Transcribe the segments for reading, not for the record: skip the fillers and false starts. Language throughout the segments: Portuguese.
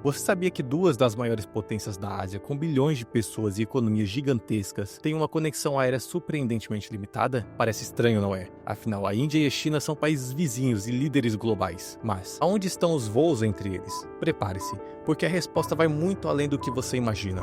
Você sabia que duas das maiores potências da Ásia, com bilhões de pessoas e economias gigantescas, têm uma conexão aérea surpreendentemente limitada? Parece estranho, não é? Afinal, a Índia e a China são países vizinhos e líderes globais. Mas, aonde estão os voos entre eles? Prepare-se, porque a resposta vai muito além do que você imagina.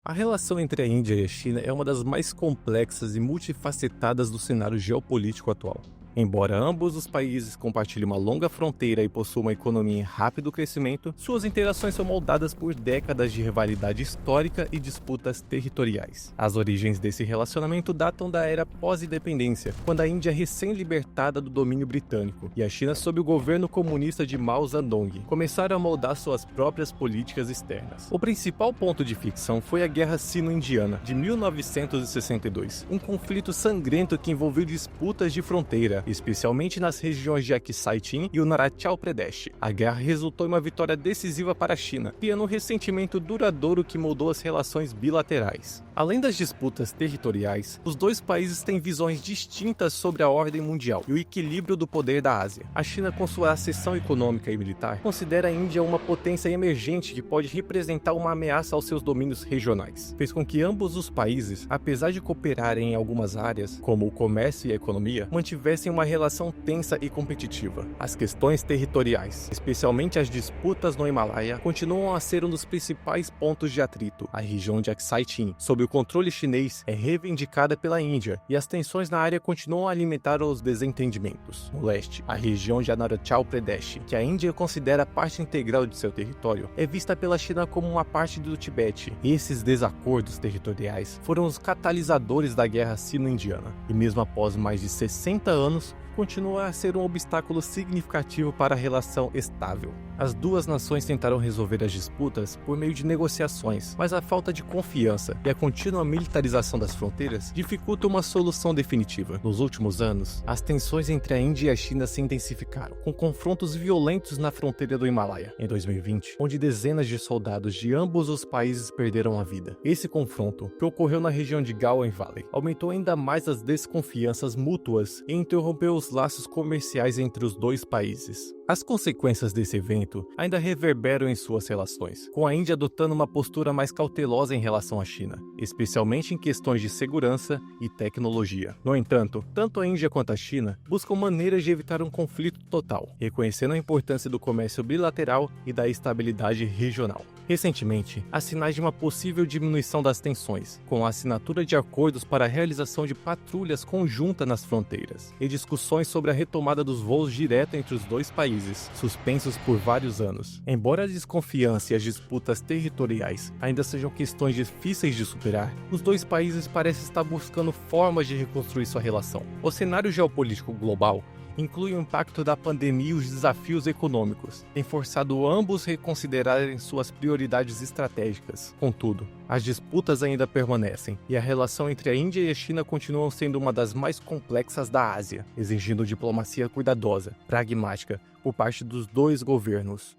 A relação entre a Índia e a China é uma das mais complexas e multifacetadas do cenário geopolítico atual. Embora ambos os países compartilhem uma longa fronteira e possuam uma economia em rápido crescimento, suas interações são moldadas por décadas de rivalidade histórica e disputas territoriais. As origens desse relacionamento datam da era pós-independência, quando a Índia é recém-libertada do domínio britânico e a China, sob o governo comunista de Mao Zedong, começaram a moldar suas próprias políticas externas. O principal ponto de ficção foi a Guerra Sino-Indiana, de 1962, um conflito sangrento que envolveu disputas de fronteira, especialmente nas regiões de Aksai-Chin e o Arunachal Pradesh. A guerra resultou em uma vitória decisiva para a China, criando um ressentimento duradouro que moldou as relações bilaterais. Além das disputas territoriais, os dois países têm visões distintas sobre a ordem mundial e o equilíbrio do poder da Ásia. A China, com sua ascensão econômica e militar, considera a Índia uma potência emergente que pode representar uma ameaça aos seus domínios regionais. Fez com que ambos os países, apesar de cooperarem em algumas áreas, como o comércio e a economia, mantivessem uma relação tensa e competitiva. As questões territoriais, especialmente as disputas no Himalaia, continuam a ser um dos principais pontos de atrito. A região de Aksai-Chin, sob o controle chinês, é reivindicada pela Índia, e as tensões na área continuam a alimentar os desentendimentos. No leste, a região de Arunachal Pradesh, que a Índia considera parte integral de seu território, é vista pela China como uma parte do Tibete. Esses desacordos territoriais foram os catalisadores da Guerra Sino-Indiana, e mesmo após mais de 60 anos, continua a ser um obstáculo significativo para a relação estável. As duas nações tentaram resolver as disputas por meio de negociações, mas a falta de confiança e a contínua militarização das fronteiras dificultam uma solução definitiva. Nos últimos anos, as tensões entre a Índia e a China se intensificaram, com confrontos violentos na fronteira do Himalaia, em 2020, onde dezenas de soldados de ambos os países perderam a vida. Esse confronto, que ocorreu na região de Galwan Valley, aumentou ainda mais as desconfianças mútuas e interrompeu os laços comerciais entre os dois países. As consequências desse evento ainda reverberam em suas relações, com a Índia adotando uma postura mais cautelosa em relação à China, especialmente em questões de segurança e tecnologia. No entanto, tanto a Índia quanto a China buscam maneiras de evitar um conflito total, reconhecendo a importância do comércio bilateral e da estabilidade regional. Recentemente, há sinais de uma possível diminuição das tensões, com a assinatura de acordos para a realização de patrulhas conjuntas nas fronteiras, e discussões sobre a retomada dos voos direto entre os dois países, suspensos por vários anos. Embora a desconfiança e as disputas territoriais ainda sejam questões difíceis de superar, os dois países parecem estar buscando formas de reconstruir sua relação. O cenário geopolítico global inclui o impacto da pandemia e os desafios econômicos, tem forçado ambos a reconsiderarem suas prioridades estratégicas. Contudo, as disputas ainda permanecem, e a relação entre a Índia e a China continua sendo uma das mais complexas da Ásia, exigindo diplomacia cuidadosa, pragmática, por parte dos dois governos.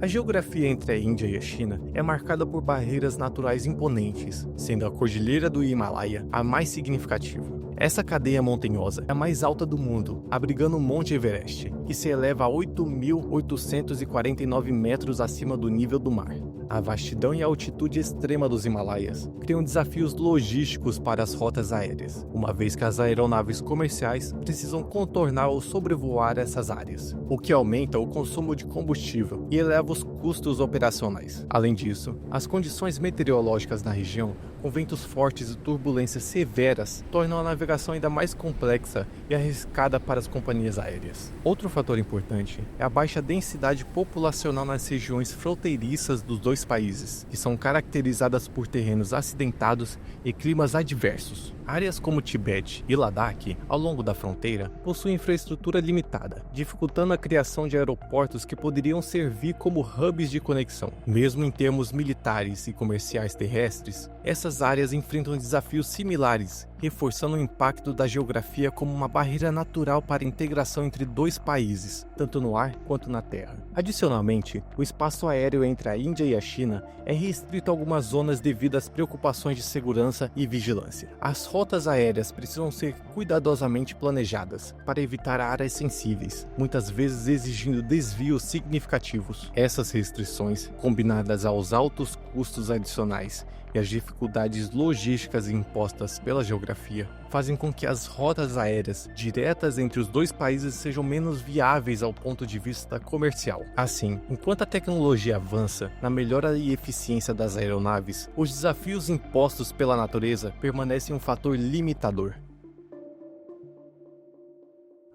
A geografia entre a Índia e a China é marcada por barreiras naturais imponentes, sendo a Cordilheira do Himalaia a mais significativa. Essa cadeia montanhosa é a mais alta do mundo, abrigando o Monte Everest, que se eleva a 8.849 metros acima do nível do mar. A vastidão e a altitude extrema dos Himalaias criam desafios logísticos para as rotas aéreas, uma vez que as aeronaves comerciais precisam contornar ou sobrevoar essas áreas, o que aumenta o consumo de combustível e eleva os custos operacionais. Além disso, as condições meteorológicas na região, com ventos fortes e turbulências severas, tornam a navegação ainda mais complexa e arriscada para as companhias aéreas. Outro fator importante é a baixa densidade populacional nas regiões fronteiriças dos dois países, que são caracterizadas por terrenos acidentados e climas adversos. Áreas como Tibete e Ladakh, ao longo da fronteira, possuem infraestrutura limitada, dificultando a criação de aeroportos que poderiam servir como hubs de conexão. Mesmo em termos militares e comerciais terrestres, essas áreas enfrentam desafios similares reforçando o impacto da geografia como uma barreira natural para a integração entre dois países, tanto no ar quanto na terra. Adicionalmente, o espaço aéreo entre a Índia e a China é restrito a algumas zonas devido às preocupações de segurança e vigilância. As rotas aéreas precisam ser cuidadosamente planejadas para evitar áreas sensíveis, muitas vezes exigindo desvios significativos. Essas restrições, combinadas aos altos custos adicionais e as dificuldades logísticas impostas pela geografia, fazem com que as rotas aéreas diretas entre os dois países sejam menos viáveis ao ponto de vista comercial. Assim, enquanto a tecnologia avança na melhora e eficiência das aeronaves, os desafios impostos pela natureza permanecem um fator limitador.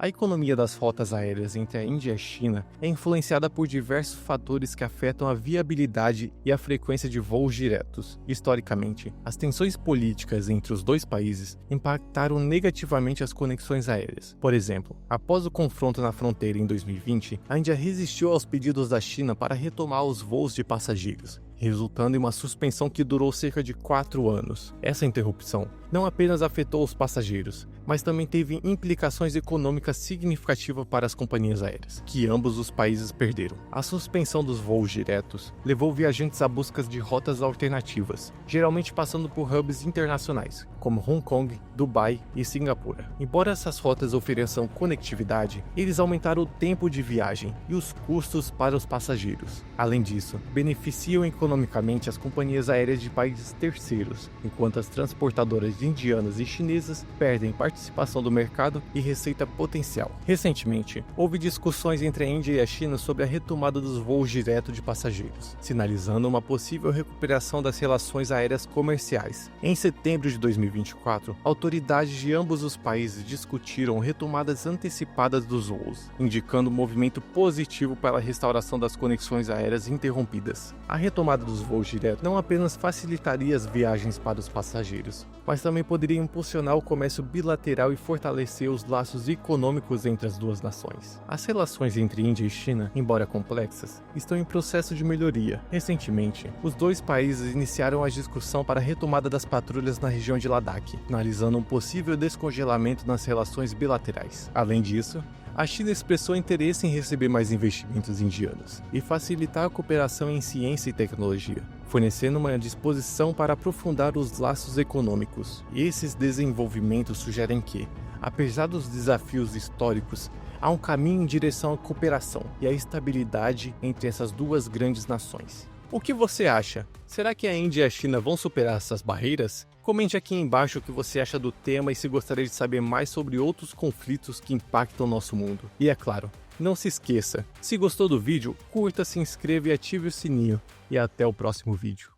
A economia das rotas aéreas entre a Índia e a China é influenciada por diversos fatores que afetam a viabilidade e a frequência de voos diretos. Historicamente, as tensões políticas entre os dois países impactaram negativamente as conexões aéreas. Por exemplo, após o confronto na fronteira em 2020, a Índia resistiu aos pedidos da China para retomar os voos de passageiros, resultando em uma suspensão que durou cerca de 4 anos. Essa interrupção não apenas afetou os passageiros, mas também teve implicações econômicas significativas para as companhias aéreas, que ambos os países perderam. A suspensão dos voos diretos levou viajantes à busca de rotas alternativas, geralmente passando por hubs internacionais, como Hong Kong, Dubai e Singapura. Embora essas rotas ofereçam conectividade, eles aumentaram o tempo de viagem e os custos para os passageiros. Além disso, beneficiam economicamente as companhias aéreas de países terceiros, enquanto as transportadoras indianas e chinesas perdem participação do mercado e receita potencial. Recentemente, houve discussões entre a Índia e a China sobre a retomada dos voos diretos de passageiros, sinalizando uma possível recuperação das relações aéreas comerciais. Em setembro de 2024, autoridades de ambos os países discutiram retomadas antecipadas dos voos, indicando um movimento positivo para a restauração das conexões aéreas interrompidas. A retomada dos voos diretos não apenas facilitaria as viagens para os passageiros, mas também poderia impulsionar o comércio bilateral e fortalecer os laços econômicos entre as duas nações. As relações entre Índia e China, embora complexas, estão em processo de melhoria. Recentemente, os dois países iniciaram a discussão para a retomada das patrulhas na região de Ladakh, analisando um possível descongelamento nas relações bilaterais. Além disso, a China expressou interesse em receber mais investimentos indianos e facilitar a cooperação em ciência e tecnologia, fornecendo uma disposição para aprofundar os laços econômicos. E esses desenvolvimentos sugerem que, apesar dos desafios históricos, há um caminho em direção à cooperação e à estabilidade entre essas duas grandes nações. O que você acha? Será que a Índia e a China vão superar essas barreiras? Comente aqui embaixo o que você acha do tema e se gostaria de saber mais sobre outros conflitos que impactam o nosso mundo. E é claro, não se esqueça, se gostou do vídeo, curta, se inscreva e ative o sininho. E até o próximo vídeo.